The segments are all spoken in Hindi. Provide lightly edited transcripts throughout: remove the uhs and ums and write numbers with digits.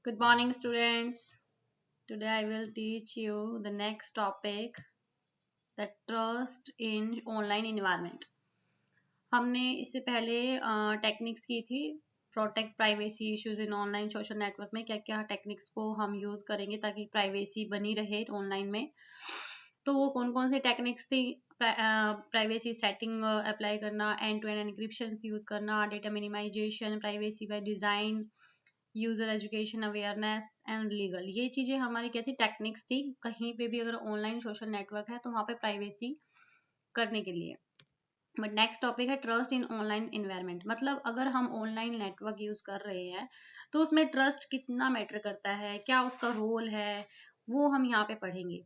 Good morning, students. Today I will teach you the next topic, that trust in online environment. हमने इससे पहले टेक्निक्स की थी, protect privacy issues in online social network में क्या क्या टेक्निक्स को हम यूज करेंगे ताकि प्राइवेसी बनी रहे ऑनलाइन में। तो वो कौन कौन सी टेक्निक्स थी? प्राइवेसी सेटिंग अप्लाई करना, end to end encryption use करना, data minimisation, privacy by design, user education, awareness and legal. ये चीजें हमारी क्या थी? टेक्निक्स थी। कहीं पे भी अगर ऑनलाइन सोशल नेटवर्क है तो वहां पे प्राइवेसी करने के लिए। बट नेक्स्ट टॉपिक है ट्रस्ट इन ऑनलाइन इन्वायरमेंट। मतलब अगर हम ऑनलाइन नेटवर्क यूज कर रहे हैं तो उसमें ट्रस्ट कितना मैटर करता है, क्या उसका रोल है, वो हम यहाँ पे पढ़ेंगे।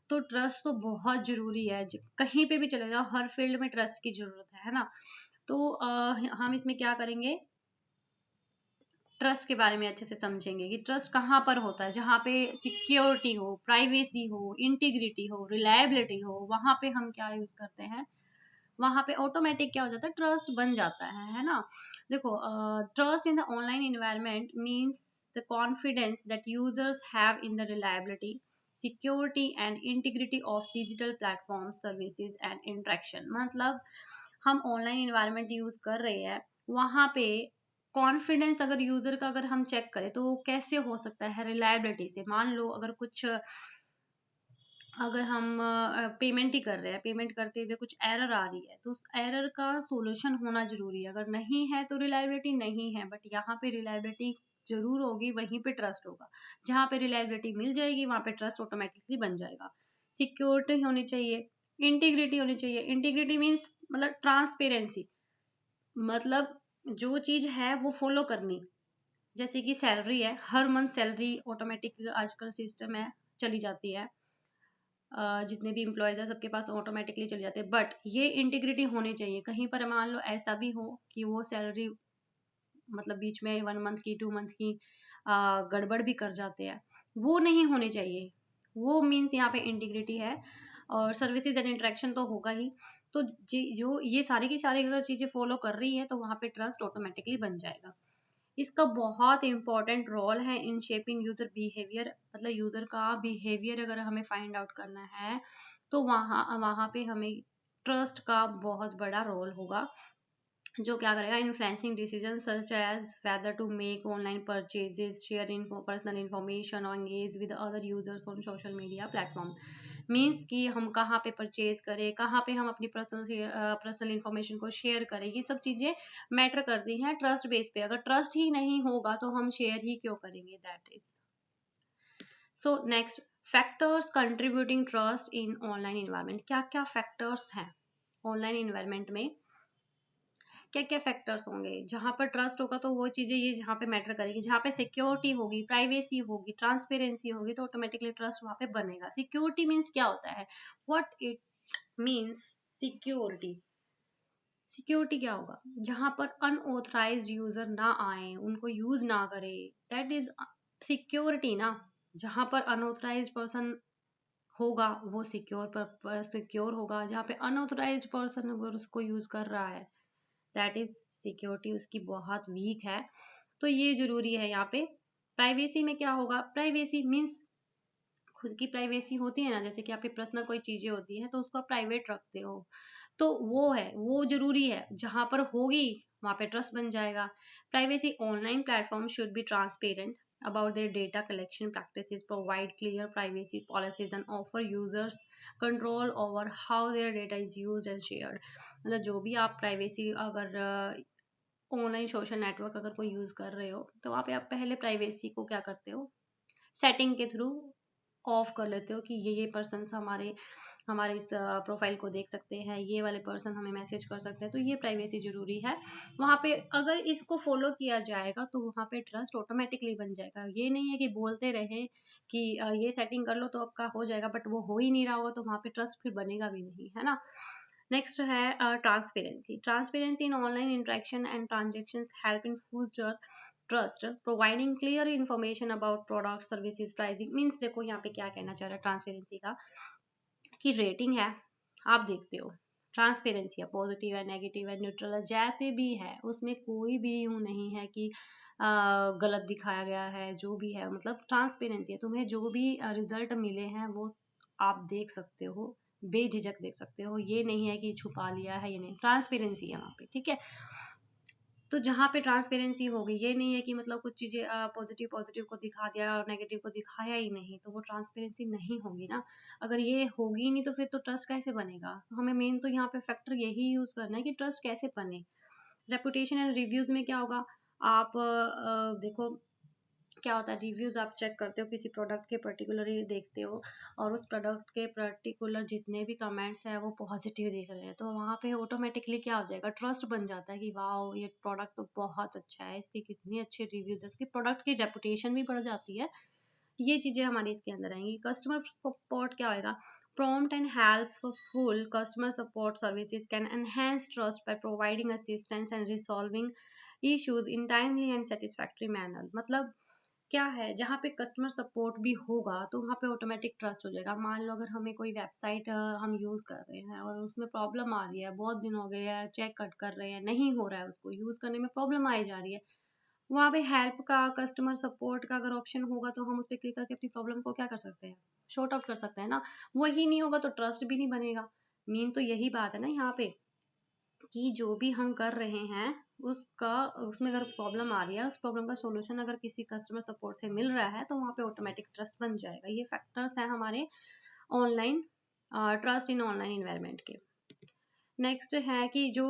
तो ट्रस्ट तो बहुत जरूरी है, कहीं पे भी चले जाओ, हर फील्ड में ट्रस्ट की जरूरत है ना। तो हम इसमें क्या करेंगे, ट्रस्ट के बारे में अच्छे से समझेंगे कि ट्रस्ट कहाँ पर होता है। जहाँ पे सिक्योरिटी हो, प्राइवेसी हो, इंटीग्रिटी हो, रिलायबिलिटी हो, वहां पे हम क्या यूज करते हैं, वहां पे ऑटोमेटिक क्या हो जाता है, ट्रस्ट बन जाता है ना। देखो, trust in the online environment means the confidence that users have in the reliability, security and integrity of digital platform, services and interaction. मतलब हम ऑनलाइन इन्वायरमेंट यूज कर रहे हैं, वहां पे कॉन्फिडेंस अगर यूजर का अगर हम चेक करें तो वो कैसे हो सकता है, रिलायबिलिटी से। मान लो अगर कुछ, अगर हम पेमेंट ही कर रहे हैं, पेमेंट करते हुए कुछ एरर आ रही है तो उस एरर का सोल्यूशन होना जरूरी है। अगर नहीं है तो रिलायबिलिटी नहीं है। बट यहाँ पे रिलायबिलिटी जरूर होगी, वहीं पे ट्रस्ट होगा। जहाँ पे रिलायबिलिटी मिल जाएगी वहां पे ट्रस्ट ऑटोमेटिकली बन जाएगा। सिक्योरिटी होनी चाहिए, इंटीग्रिटी होनी चाहिए। इंटीग्रिटी मीन्स मतलब ट्रांसपेरेंसी, मतलब जो चीज है वो फॉलो करनी। जैसे कि सैलरी है, हर मंथ सैलरी ऑटोमेटिक आजकल सिस्टम है, चली जाती है। जितने भी इम्प्लॉयज है सबके पास ऑटोमेटिकली चले जाते हैं। बट ये इंटीग्रिटी होनी चाहिए। कहीं पर मान लो ऐसा भी हो कि वो सैलरी मतलब बीच में 1 मंथ की, 2 मंथ की गड़बड़ भी कर जाते हैं, वो नहीं होनी चाहिए। वो मीन्स यहाँ पे इंटीग्रिटी है। और सर्विसेज एंड इंटरेक्शन तो होगा ही। तो जो ये सारी की सारी अगर चीजें फॉलो कर रही है तो वहां पे ट्रस्ट ऑटोमेटिकली बन जाएगा। इसका बहुत इंपॉर्टेंट रोल है इन शेपिंग यूजर बिहेवियर। मतलब यूजर का बिहेवियर अगर हमें फाइंड आउट करना है तो वहाँ वहाँ पे हमें ट्रस्ट का बहुत बड़ा रोल होगा, जो क्या करेगा, influencing decision such as whether to make online purchases, sharing personal information और engage with other users on social media platform. Means कि हम कहाँ पे परचेज करें, कहाँ पे हम अपनी पर्सनल इंफॉर्मेशन को शेयर करें, ये सब चीजें मैटर करती हैं ट्रस्ट बेस पे। अगर ट्रस्ट ही नहीं होगा तो हम शेयर ही क्यों करेंगे, that is. So next, factors contributing trust in online environment. क्या क्या फैक्टर्स हैं ऑनलाइन इन्वायरमेंट में, क्या क्या फैक्टर्स होंगे जहां पर ट्रस्ट होगा, तो वो चीजें ये जहाँ पे मैटर करेगी। जहाँ पे सिक्योरिटी होगी, प्राइवेसी होगी, ट्रांसपेरेंसी होगी, तो ऑटोमेटिकली ट्रस्ट वहां पे बनेगा। सिक्योरिटी मीन्स क्या होता है, what it means security. Security क्या होगा, जहां पर अनऑथराइज्ड यूजर ना आए, उनको यूज ना करे, दैट इज सिक्योरिटी ना। जहां पर अनऑथराइज्ड पर्सन होगा वो सिक्योर होगा। जहाँ पे अनऑथराइज्ड पर्सन अगर उसको यूज कर रहा है, दैट इज सिक्योरिटी उसकी बहुत वीक है। तो ये जरूरी है यहाँ पे। प्राइवेसी में क्या होगा, प्राइवेसी मीन्स खुद की प्राइवेसी होती है ना, जैसे कि आपकी पर्सनल कोई चीजें होती हैं तो उसको आप प्राइवेट रखते हो, तो वो है, वो जरूरी है। जहां पर होगी वहां पे ट्रस्ट बन जाएगा। Privacy, online platform should be transparent about their data collection practices, provide clear privacy policies and offer users control over how their data is used and shared। मतलब जो भी आप प्राइवेसी, अगर ऑनलाइन सोशल नेटवर्क अगर कोई यूज कर रहे हो तो वहाँ पे आप पहले प्राइवेसी को क्या करते हो, सेटिंग के थ्रू ऑफ कर लेते हो कि ये पर्सन हमारे हमारे इस प्रोफाइल को देख सकते हैं, ये वाले पर्सन हमें मैसेज कर सकते हैं। तो ये प्राइवेसी जरूरी है वहाँ पे। अगर इसको फॉलो किया जाएगा तो वहाँ पे ट्रस्ट ऑटोमेटिकली बन जाएगा। ये नहीं है कि बोलते रहे कि ये सेटिंग कर लो तो आपका हो जाएगा, बट वो हो ही नहीं रहा होगा तो वहाँ पे ट्रस्ट फिर बनेगा भी नहीं, है ना। नेक्स्ट है transparency. Transparency in online interaction and transaction help in future trust, providing clear information about product, services, pricing. Means देखो यहाँ पे क्या कहना चाह रहा है ट्रांसपेरेंसी का, कि रेटिंग है, आप देखते हो ट्रांसपेरेंसी है, पॉजिटिव है, नेगेटिव है, न्यूट्रल है, जैसे भी है, उसमें कोई भी यूं नहीं है कि गलत दिखाया गया है, जो भी है मतलब ट्रांसपेरेंसी है। तुम्हें जो भी रिजल्ट मिले हैं वो आप देख सकते हो, बेझिझक देख सकते हो, ये नहीं है कि छुपा लिया है, ये नहीं, ट्रांसपेरेंसी है वहाँ पे, ठीक है। तो जहाँ पे ट्रांसपेरेंसी होगी, ये नहीं है कि मतलब कुछ चीजें पॉजिटिव पॉजिटिव को दिखा दिया और नेगेटिव को दिखाया ही नहीं, तो वो ट्रांसपेरेंसी नहीं होगी ना। अगर ये होगी ही नहीं तो फिर तो ट्रस्ट कैसे बनेगा। तो हमें मेन तो यहाँ पे फैक्टर यही यूज करना है कि ट्रस्ट कैसे बने। रेपुटेशन एंड रिव्यूज में क्या होगा, आप देखो क्या होता है, रिव्यूज आप चेक करते हो किसी प्रोडक्ट के पर्टिकुलरली देखते हो, और उस प्रोडक्ट के पर्टिकुलर जितने भी कमेंट्स हैं वो पॉजिटिव दिख रहे हैं, तो वहाँ पे ऑटोमेटिकली क्या हो जाएगा, ट्रस्ट बन जाता है कि वाह ये प्रोडक्ट तो बहुत अच्छा है, इसके कितने अच्छे रिव्यूज है, इसकी प्रोडक्ट की रेपुटेशन भी बढ़ जाती है। ये चीजें हमारी इसके अंदर आएंगी। कस्टमर सपोर्ट क्या होएगा, prompt and helpful customer support services can enhance trust by providing assistance and resolving issues in timely and satisfactory manner। मतलब क्या है, जहाँ पे कस्टमर सपोर्ट भी होगा तो वहाँ पे ऑटोमेटिक ट्रस्ट हो जाएगा। मान लो अगर हमें कोई वेबसाइट हम यूज़ कर रहे हैं और उसमें प्रॉब्लम आ रही है, बहुत दिन हो गए हैं, चेक कट कर रहे हैं, नहीं हो रहा है, उसको यूज़ करने में प्रॉब्लम आई जा रही है, वहाँ पे हेल्प का, कस्टमर सपोर्ट का अगर ऑप्शन होगा तो हम उस पर क्लिक करके अपनी प्रॉब्लम को क्या कर सकते हैं, शॉर्ट आउट कर सकते हैं ना। वही नहीं होगा तो ट्रस्ट भी नहीं बनेगा। मेन तो यही बात है ना यहाँ पे, कि जो भी हम कर रहे हैं उसका, उसमें अगर प्रॉब्लम आ रही है, उस प्रॉब्लम का सॉल्यूशन अगर किसी कस्टमर सपोर्ट से मिल रहा है तो वहाँ पे ऑटोमेटिक ट्रस्ट बन जाएगा। ये फैक्टर्स हैं हमारे online trust in online environment के। नेक्स्ट है कि जो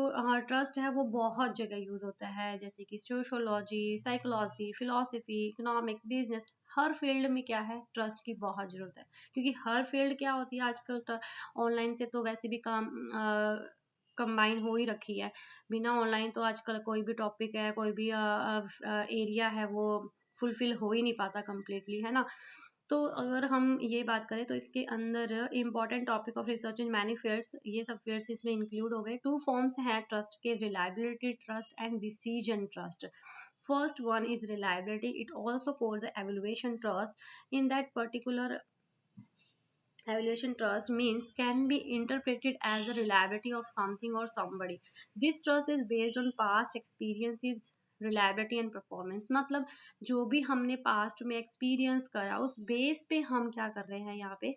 ट्रस्ट है वो बहुत जगह यूज होता है, जैसे कि sociology, psychology, philosophy, economics, business, हर फील्ड में क्या है, ट्रस्ट की बहुत जरूरत है। क्योंकि हर फील्ड क्या होती है आजकल, ऑनलाइन से तो वैसे भी काम कंबाइन हो ही रखी है। बिना ऑनलाइन तो आजकल कोई भी टॉपिक है, कोई भी एरिया है, वो फुलफिल हो ही नहीं पाता कम्प्लीटली, है ना। तो अगर हम ये बात करें तो इसके अंदर important topic of research in many fields, ये सब फील्ड्स इसमें इंक्लूड हो गए। टू फॉर्म्स हैं ट्रस्ट के, reliability trust and decision trust. First one is reliability, it also called the evaluation trust. In that particular evaluation trust means can be interpreted as the reliability of something or somebody. This trust is based on past experiences, reliability and performance। मतलब जो भी हमने पास्ट में एक्सपीरियंस करा उस बेस पे हम क्या कर रहे हैं, यहाँ पे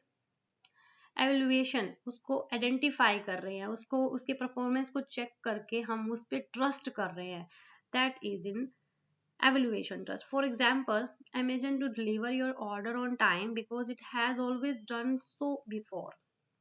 एवेल्युएशन, उसको आइडेंटिफाई कर रहे हैं, उसको उसके परफॉर्मेंस को चेक करके हम उस पर ट्रस्ट कर रहे हैं। That is in evaluation trust। For example, Amazon to deliver your order on time because it has always done so before।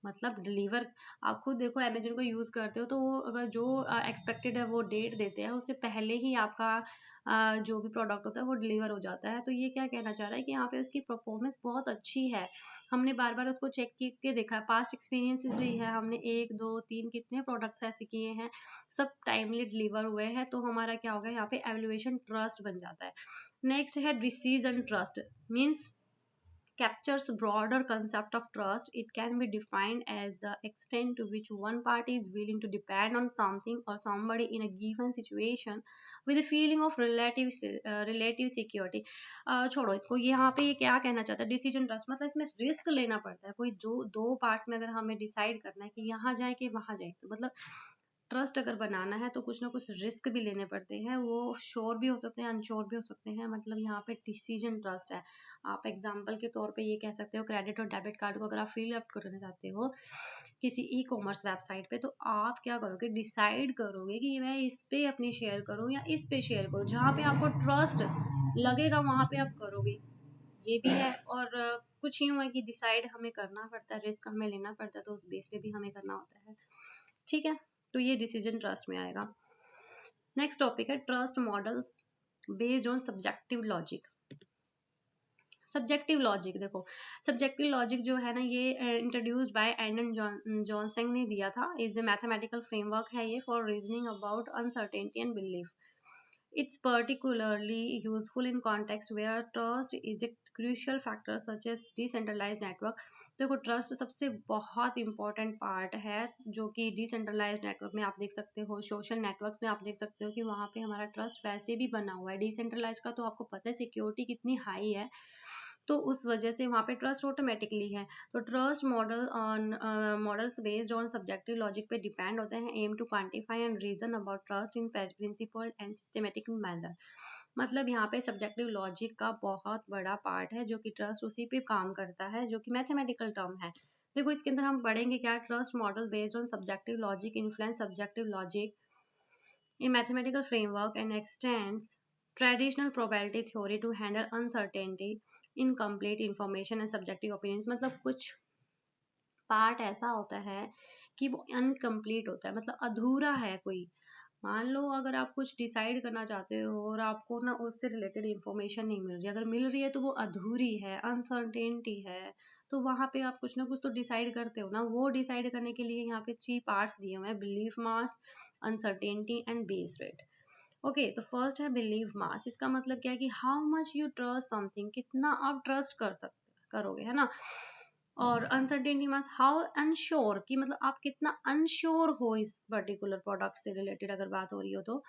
मतलब डिलीवर, आप खुद देखो अमेजन को यूज करते हो तो वो अगर जो एक्सपेक्टेड है वो डेट देते हैं, उससे पहले ही आपका जो भी प्रोडक्ट होता है वो डिलीवर हो जाता है। तो ये क्या कहना चाह रहा है कि यहाँ पे उसकी परफॉर्मेंस बहुत अच्छी है, हमने बार बार उसको चेक करके देखा, पास्ट एक्सपीरियंसेस भी है, हमने 1 2 3 कितने प्रोडक्ट्स ऐसे किए हैं, सब टाइमली डिलीवर हुए हैं, तो हमारा क्या होगा यहाँ पे एवेल्युएशन ट्रस्ट बन जाता है। नेक्स्ट है decision trust, means captures broader concept of trust। It can be defined as the extent to which one party is willing to depend on something or somebody in a given situation with a feeling of relative security। छोड़ो इसको, यहाँ पे ये क्या कहना चाहता है, डिसीजन ट्रस्ट मतलब इसमें रिस्क लेना पड़ता है। कोई जो दो पार्ट्स में अगर हमें डिसाइड करना है कि यहाँ जाए कि वहाँ जाए, तो मतलब ट्रस्ट अगर बनाना है तो कुछ ना कुछ रिस्क भी लेने पड़ते हैं, वो श्योर भी हो सकते हैं, अनश्योर भी हो सकते हैं। मतलब यहाँ पे डिसीजन ट्रस्ट है। आप एग्जांपल के तौर पे ये कह सकते हो, क्रेडिट और डेबिट कार्ड को अगर आप फिल अप करना चाहते हो किसी ई कॉमर्स वेबसाइट पे, तो आप क्या करोगे, डिसाइड करोगे कि मैं इस पे अपनी शेयर करूँ या इस पे शेयर करूँ, जहाँ पे आपको ट्रस्ट लगेगा वहां पे आप करोगे। ये भी है। और कुछ यूं है कि डिसाइड हमें करना पड़ता है, रिस्क हमें लेना पड़ता है, तो उस बेस पे भी हमें करना होता है, ठीक है। तो ये डिसीजन ट्रस्ट में आएगा। नेक्स्ट टॉपिक है trust models based on subjective logic. Subjective logic, देखो सब्जेक्टिव लॉजिक जो है ना, ये इंट्रोड्यूस्ड बाय एंडन जॉनसन ने दिया था। इज ए मैथमेटिकल फ्रेमवर्क है ये for reasoning about uncertainty and belief. It's particularly useful in context where trust is a crucial factor such as decentralized network। देखो ट्रस्ट सबसे बहुत इंपॉर्टेंट पार्ट है, जो कि डिसेंट्रलाइज्ड नेटवर्क में आप देख सकते हो, सोशल नेटवर्क्स में आप देख सकते हो कि वहाँ पे हमारा ट्रस्ट वैसे भी बना हुआ है। डिसेंट्रलाइज का तो आपको पता है सिक्योरिटी कितनी हाई है, तो उस वजह से वहाँ पे ट्रस्ट ऑटोमेटिकली है। तो trust models based on subjective logic पे डिपेंड होते हैं, aim to quantify and reason about trust in principle and systematic manner. मतलब यहाँ पे सब्जेक्टिव लॉजिक का बहुत बड़ा पार्ट है जो कि ट्रस्ट उसी पे काम करता है, जो कि मैथमेटिकल टर्म है। देखो इसके अंदर हम पढ़ेंगे क्या, trust model based on subjective logic influence subjective logic a mathematical framework and extends traditional probability theory to handle uncertainty, incomplete information and subjective opinions। मतलब कुछ पार्ट ऐसा होता है कि वो अनकम्प्लीट होता है, मतलब अधूरा है कोई। मान लो अगर आप कुछ डिसाइड करना चाहते हो और आपको ना उससे रिलेटेड इंफॉर्मेशन नहीं मिल रही, अगर मिल रही है तो वो अधूरी है, अनसर्टेनिटी है, तो वहां पे आप कुछ ना कुछ तो डिसाइड करते हो ना। वो डिसाइड करने के लिए यहाँ पे 3 पार्ट्स दिए हुए हैं, belief mass, uncertainty and base rate. Okay, तो फर्स्ट है बिलीव मास। इसका मतलब क्या है कि how much you trust something, कितना आप ट्रस्ट करोगे, है ना। और अनसर्टेनिटी मास, हाउ अनश्योर, कि मतलब आप कितना अनश्योर हो इस पर्टिकुलर प्रोडक्ट से रिलेटेड अगर बात हो रही हो तो।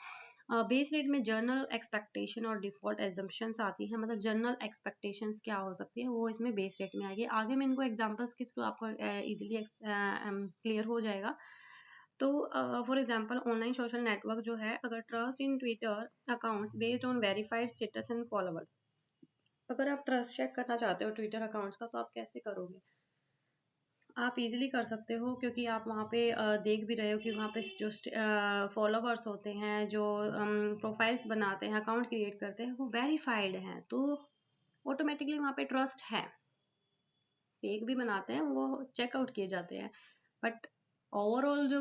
बेस रेट में जर्नल एक्सपेक्टेशन और डिफॉल्ट एजम्पशंस आती है, मतलब जर्नल एक्सपेक्टेशंस क्या हो सकती है वो इसमें बेस रेट में आएगी। आगे मैं इनको एग्जांपल्स के थ्रू आपको इजीली क्लियर हो जाएगा। तो for example online social network जो है, अगर trust in Twitter accounts based on verified status and followers, अगर आप ट्रस्ट चेक करना चाहते हो ट्विटर अकाउंट्स का तो आप कैसे करोगे। आप इजीली कर सकते हो, क्योंकि आप वहाँ पे देख भी रहे हो कि वहाँ पे जो फॉलोवर्स होते हैं, जो प्रोफाइल्स बनाते हैं, अकाउंट क्रिएट करते हैं, वो वेरीफाइड हैं, तो ऑटोमेटिकली वहाँ पे ट्रस्ट है। फेक भी बनाते हैं, वो चेकआउट किए जाते हैं, बट ओवरऑल जो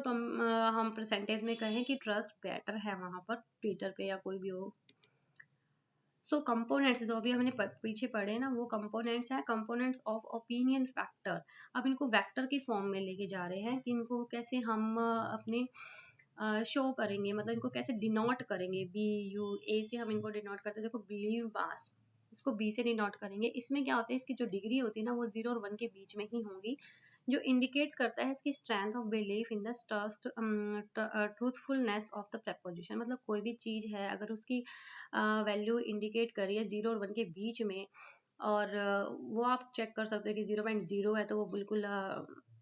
हम परसेंटेज में कहें कि ट्रस्ट बेटर है वहाँ पर ट्विटर पे या कोई भी हो। सो कंपोनेंट्स जो अभी हमने पीछे पढ़े ना, वो कंपोनेंट्स हैं, कंपोनेंट्स ऑफ ओपिनियन फैक्टर। अब इनको वेक्टर की फॉर्म में लेके जा रहे हैं कि इनको कैसे हम अपने शो करेंगे, मतलब इनको कैसे डिनोट करेंगे। बी यू ए से हम इनको डिनोट करते हैं। देखो बिलीव मास, इसको बी से डिनोट करेंगे। इसमें क्या होता है, इसकी जो डिग्री होती है ना वो 0 और 1 के बीच में ही होंगी, जो इंडिकेट्स करता है इसकी strength of belief in the trust truthfulness of the preposition. मतलब कोई भी चीज है अगर उसकी वैल्यू इंडिकेट करी है 0 और 1 के बीच में, और वो आप चेक कर सकते हो कि 0.0 है तो वो बिल्कुल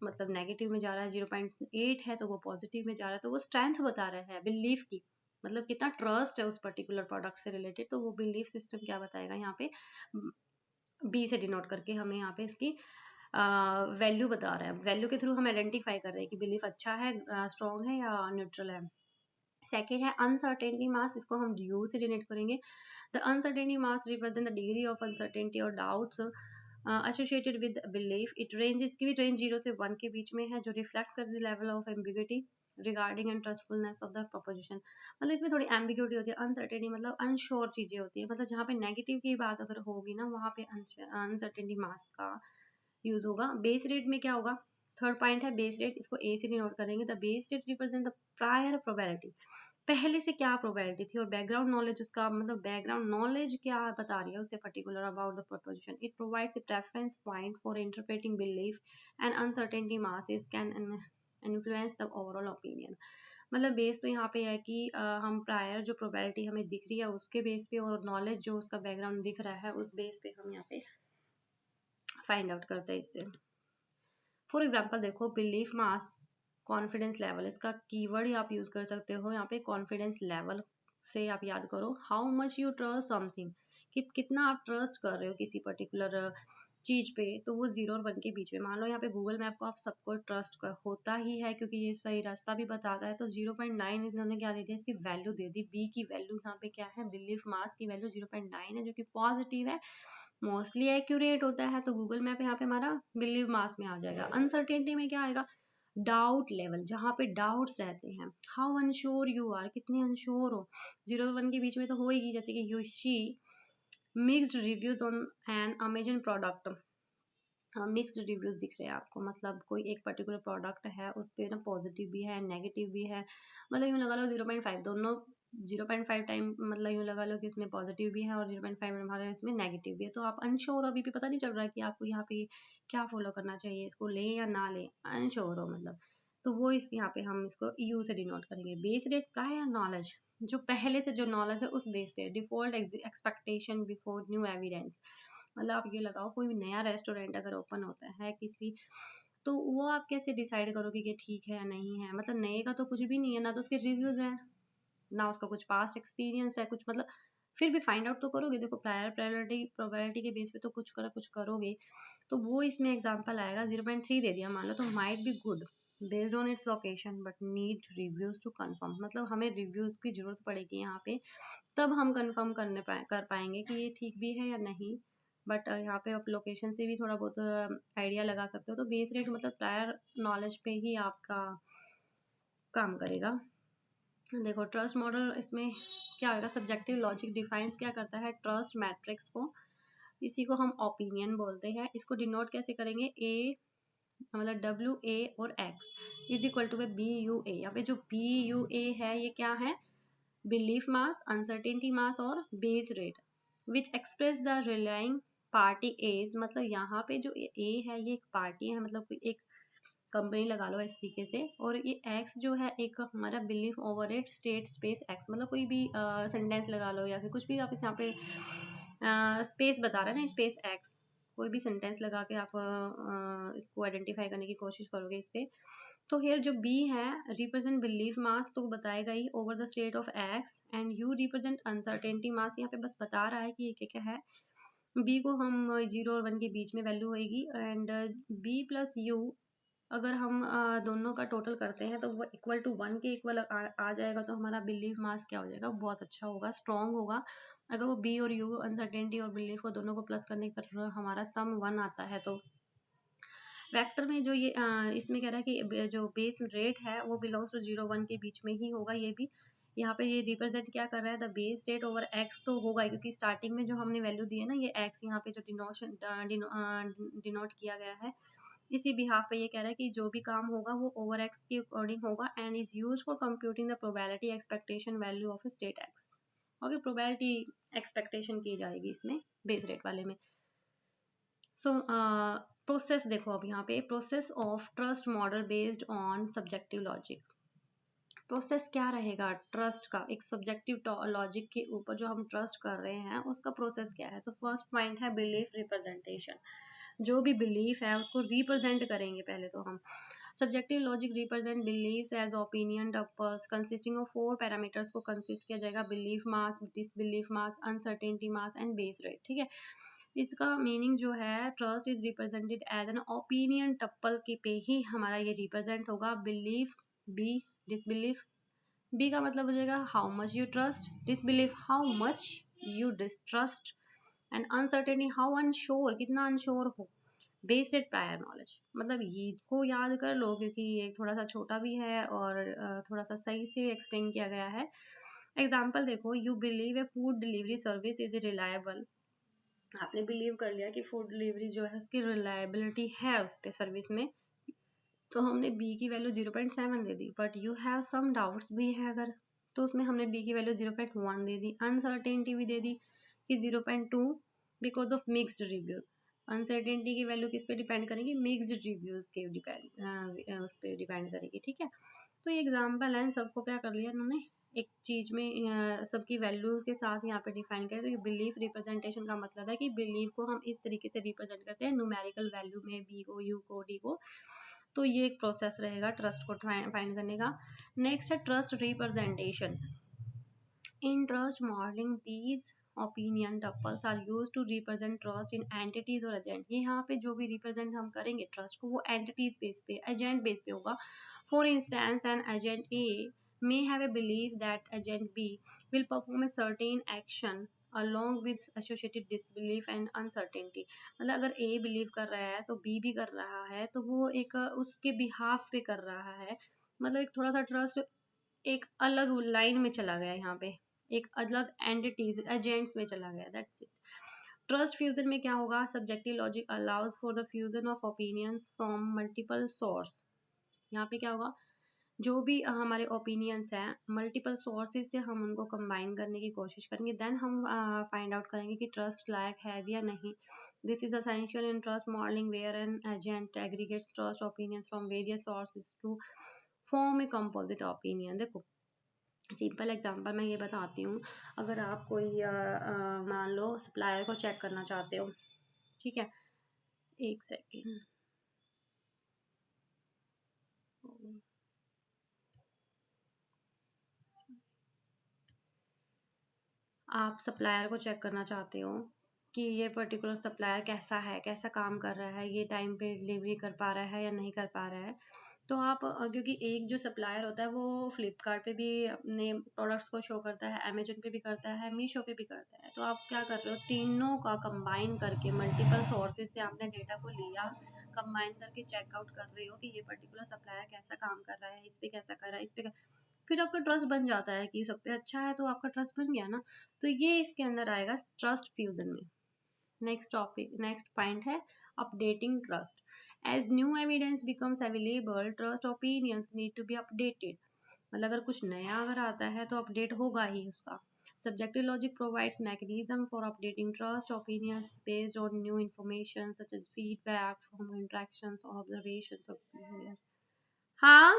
मतलब नेगेटिव में जा रहा है, 0.8 है तो वो पॉजिटिव में जा रहा है, तो वो स्ट्रेंथ बता रहा है बिलीफ की, मतलब कितना ट्रस्ट है उस पर्टिकुलर प्रोडक्ट से रिलेटेड। तो वो बिलीफ सिस्टम क्या बताएगा यहाँ पे, बी से डिनोट करके हमें यहाँ पे इसकी वैल्यू बता रहा है। वैल्यू के थ्रू हम आइडेंटिफाई कर रहे हैं कि बिलीफ अच्छा है, स्ट्रॉन्ग है या न्यूट्रल है। सेकेंड है अनसर्टेनिटी मास, इसको हम यू से डिनोट करेंगे। The uncertainty mass represent the degree of uncertainty और doubts associated with belief। it range, इसकी भी रेंज 0 से 1 के बीच में है, जो रिफ्लेक्ट्स कर the level of ambiguity regarding and trustfulness of the proposition. मतलब इसमें थोड़ी एम्बिग्यूटी होती है, अनसर्टेनिटी मतलब अनश्योर चीजें होती है, मतलब जहाँ पे नेगेटिव की बात अगर होगी ना वहाँ पे अनसर्टेनिटी मास का यूज होगा। बेस रेट में क्या होगा, थर्ड पॉइंट है बेस रेट, इसको ए से डिनोट करेंगे। The base rate represent the prior probability, पहले से क्या प्रोबेबिलिटी थी, और बैकग्राउंड नॉलेज, उसका मतलब बैकग्राउंड नॉलेज क्या बता रही है उससे particular about the preposition. It provides a reference point for interpreting belief and uncertainty masses can influence the overall opinion. मतलब बेस तो यहाँ पे है कि हम प्रायर जो प्रोबेबिलिटी हमें दिख रही है उसके बेस पे, और नॉलेज जो उसका बैकग्राउंड दिख रहा है उस बेस पे हम यहाँ पे फाइंड आउट करते हैं इससे। फॉर एग्जाम्पल देखो बिलीफ मास, कॉन्फिडेंस लेवल, इसका कीवर्ड ही आप यूज कर सकते हो यहाँ पे, कॉन्फिडेंस लेवल से आप याद करो how much you trust something, कितना आप ट्रस्ट कर रहे हो किसी पर्टिकुलर चीज पे, तो वो 0 और 1 के बीच में। मान लो यहाँ पे गूगल मैप को आप सबको ट्रस्ट होता ही है क्योंकि ये सही रास्ता भी बताता है, तो 0.9 इन्होंने क्या दे दिया, इसकी वैल्यू दे दी। बी की वैल्यू यहाँ पे क्या है, बिलीफ मास की वैल्यू 0.9 है, जो कि पॉजिटिव है, मोस्टली एक्यूरेट होता है, तो गूगल मैप यहाँ पे हमारा बिलीव मास में आ जाएगा। अनसर्टेनिटी में क्या आएगा, डाउट लेवल, जहाँ पे डाउट्स रहते हैं। हाउ अनश्योर यू आर, कितने अनश्योर हो, 0 और 1 के बीच में तो होएगी, जैसे कि you she mixed reviews on an Amazon product. Mixed reviews दिख रहे हैं आपको, मतलब कोई एक पर्टिकुलर प्रोडक्ट है उस पर ना पॉजिटिव भी है नेगेटिव भी है, मतलब यूँ लगा लो 0.5 दोनों, 0.5 टाइम मतलब यूँ लगा लो कि इसमें पॉजिटिव भी है और 0.5 हमारे इसमें नेगेटिव भी है। तो आप अनश्योर, अभी भी पता नहीं चल रहा है कि आपको यहाँ पे क्या फॉलो करना चाहिए, इसको ले या ना ले, अनश्योर हो मतलब। तो वो इस यहाँ पे हम इसको यू से डिनोट करेंगे। बेस रेट प्रायर नॉलेज, जो पहले से जो नॉलेज है उस बेस पे, default expectation before new evidence, मतलब आप ये लगाओ, कोई भी नया रेस्टोरेंट अगर ओपन होता है किसी, तो वो आप कैसे डिसाइड करोगे कि ठीक है या नहीं है? मतलब नए का तो कुछ भी नहीं है, ना तो उसके रिव्यूज हैं, ना उसका कुछ पास्ट एक्सपीरियंस है कुछ, मतलब फिर भी फाइंड आउट तो करोगे। देखो प्रायर प्रोबेबिलिटी के बेस पे तो कुछ करोगे। तो वो इसमें एग्जांपल आएगा, 0.3 दे दिया मान लो, तो might be good based on its location but need reviews to confirm. मतलब हमें रिव्यूज की जरूरत पड़ेगी यहाँ पे, तब हम कंफर्म कर पाएंगे कि ये ठीक भी है या नहीं। बट यहाँ पे आप लोकेशन से भी थोड़ा बहुत आइडिया लगा सकते हो। तो बेस रेट मतलब प्रायर नॉलेज पे ही आपका काम करेगा। देखो ट्रस्ट मॉडल इसमें क्या होगा, सब्जेक्टिव लॉजिक डिफाइंस क्या करता है, ट्रस्ट मैट्रिक्स को, इसी को हम ओपिनियन बोलते हैं। इसको डिनोट कैसे करेंगे, ए मतलब WA और X is equal to BUA। यहाँ पे जो BUA है ये क्या है, बिलीफ मास, अनसर्टेनिटी मास और base rate which express the relying party as. मतलब यहाँ पे जो A है ये एक पार्टी है, मतलब कोई एक कंपनी लगा लो इस तरीके से, और ये एक्स जो है एक हमारा belief over it state space x. मतलब कोई भी सेंटेंस लगा लो या फिर कुछ भी आप इस यहाँ पे स्पेस बता रहे हैं ना, स्पेस एक्स, कोई भी सेंटेंस लगा के आप इसको आइडेंटिफाई करने की कोशिश करोगे इस पे। तो हियर जो बी है रिप्रेजेंट बिलीफ मास तो बताएगा ही over the state of X, and you represent uncertainty mass. यहाँ पे बस बता रहा है कि ये क्या क्या है। बी को हम 0 और 1 के बीच में वैल्यू होएगी, एंड बी प्लस यू अगर हम दोनों का टोटल करते हैं तो वो इक्वल टू 1 के इक्वल आ जाएगा। तो हमारा बिलीफ मास क्या हो जाएगा, बहुत अच्छा होगा, स्ट्रॉन्ग होगा। अगर वो बी और यू अनसर्टेनिटी और बिलीफ को दोनों को प्लस करने पर हमारा सम 1 आता है। तो वेक्टर में जो ये इसमें कह रहा है कि जो बेस रेट है वो बिलोंग्स टू 0 1 के बीच में ही होगा। ये भी यहाँ पे ये रिप्रेजेंट क्या कर रहा है, the base rate over x तो होगा ही, क्योंकि स्टार्टिंग में जो हमने वैल्यू दी है ना, ये एक्स यहाँ पे जो डिनोट किया गया है, इसी बिहाफ पे ये कह रहा है कि जो भी काम होगा वो ओवर एक्स के अकॉर्डिंग होगा, and is use for computing the probability expectation value of state x. Okay, probability expectation की जाएगी इसमें बेस रेट वाले में। सो प्रोसेस देखो अब यहाँ पे, process of trust model based on subjective logic. Process क्या रहेगा ट्रस्ट का, एक सब्जेक्टिव लॉजिक के ऊपर जो हम ट्रस्ट कर रहे हैं उसका प्रोसेस क्या है। तो फर्स्ट पॉइंट है बिलीफ रिप्रेजेंटेशन। जो भी बिलीफ है उसको रिप्रेजेंट करेंगे पहले तो हम। Subjective logic represent beliefs as opinion tuples consisting of 4 parameters को कंसिस्ट किया जाएगा, belief mass, disbelief mass, uncertainty mass and base rate. ठीक है, इसका मीनिंग जो है, trust is represented as an opinion tuple के पे ही हमारा ये रिप्रेजेंट होगा। बिलीफ बी, डिसबिलीफ बी का मतलब हो जाएगा how much you trust, disbelief how much you distrust, and uncertainty how unsure, कितना अनश्योर हो। बेस्ड प्रायर नॉलेज, मतलब ये को याद कर लो क्योंकि ये थोड़ा सा छोटा भी है और थोड़ा सा सही से एक्सप्लेन किया गया है। एग्जाम्पल देखो, you believe A food delivery service is reliable. आपने बिलीव कर लिया कि फूड डिलीवरी जो है उसकी रिलायबिलिटी है उस पे सर्विस में, तो हमने बी की वैल्यू 0.7 दे दी। But you have some doubts भी है अगर, तो उसमें हमने बी की वैल्यू 0.1 दे दी। अनसर्टेनिटी भी दे दी कि 0.2 because of mixed review. Uncertainty की वैल्यू किस पे डिपेंड करेगी, मिक्सड रिव्यूज के डिपेंड उस पर डिपेंड करेगी। ठीक है, तो ये एग्जाम्पल है, सबको क्या कर लिया इन्होंने एक चीज में सबकी वैल्यूज के साथ यहाँ पे डिफाइन करें। तो ये बिलीफ रिप्रेजेंटेशन का मतलब है कि बिलीफ को हम इस तरीके से रिप्रेजेंट करते हैं न्यूमेरिकल वैल्यू में, बी को, यू को, डी को। तो ये एक प्रोसेस रहेगा ट्रस्ट को फाइंड करने का। नेक्स्ट है trust representation. In trust modelling these opinion tuples are used to represent trust in entities और एजेंट। यहाँ पे जो भी रिप्रेजेंट हम करेंगे ट्रस्ट को, वो एंटिटीज बेस पे, एजेंट बेस पे होगा। For instance an agent A may have a belief that agent B will perform a certain action along with associated disbelief and uncertainty। मतलब अगर A बिलीव कर रहा है तो B भी कर रहा है, तो वो एक उसके बिहाफ पे कर रहा है। मतलब एक थोड़ा सा ट्रस्ट एक अलग लाइन में चला गया, यहाँ पे एक अलग एंटिटीज एजेंट्स में चला गया। That's it. ट्रस्ट फ्यूजन में क्या होगा, subjective logic allows for the fusion of opinions from multiple source. यहाँ पे क्या होगा, जो भी हमारे ओपिनियंस हैं मल्टीपल सोर्सेज से हम उनको कंबाइन करने की कोशिश करेंगे, देन हम फाइंड आउट करेंगे कि ट्रस्ट लायक है भी या नहीं। This is essential in trust modelling where an agent aggregates trust opinions from various sources to form a composite opinion. देखो सिंपल एग्जांपल मैं ये बताती हूँ, अगर आप कोई मान लो सप्लायर को चेक करना चाहते हो, ठीक है, एक सेकेंड। आप सप्लायर को चेक करना चाहते हो कि ये पर्टिकुलर सप्लायर कैसा है, कैसा काम कर रहा है, ये टाइम पे डिलीवरी कर पा रहा है या नहीं कर पा रहा है। तो आप क्योंकि एक जो सप्लायर होता है वो फ्लिपकार्ट पे भी अपने प्रोडक्ट्स को शो करता है, अमेजोन पे भी करता है, मीशो पे भी करता है। तो आप क्या कर रहे हो, तीनों का कंबाइन करके मल्टीपल सोर्सेज से आपने डेटा को लिया, कंबाइन करके चेकआउट कर रहे हो कि ये पर्टिकुलर सप्लायर कैसा काम कर रहा है, इस पे कैसा कर रहा है, इस पे फिर आपका ट्रस्ट बन जाता है कि सब पे अच्छा है, तो आपका ट्रस्ट बन गया ना। तो ये इसके अंदर आएगा ट्रस्ट फ्यूजन में। नेक्स्ट टॉपिक, नेक्स्ट पॉइंट है updating trust. As new evidence becomes available, trust opinions need to be updated. मतलब अगर कुछ नया अगर आता है तो अपडेट होगा ही उसका। Subjective logic provides mechanism for updating trust opinions based on new information such as feedback from interactions or observations of behavior. हाँ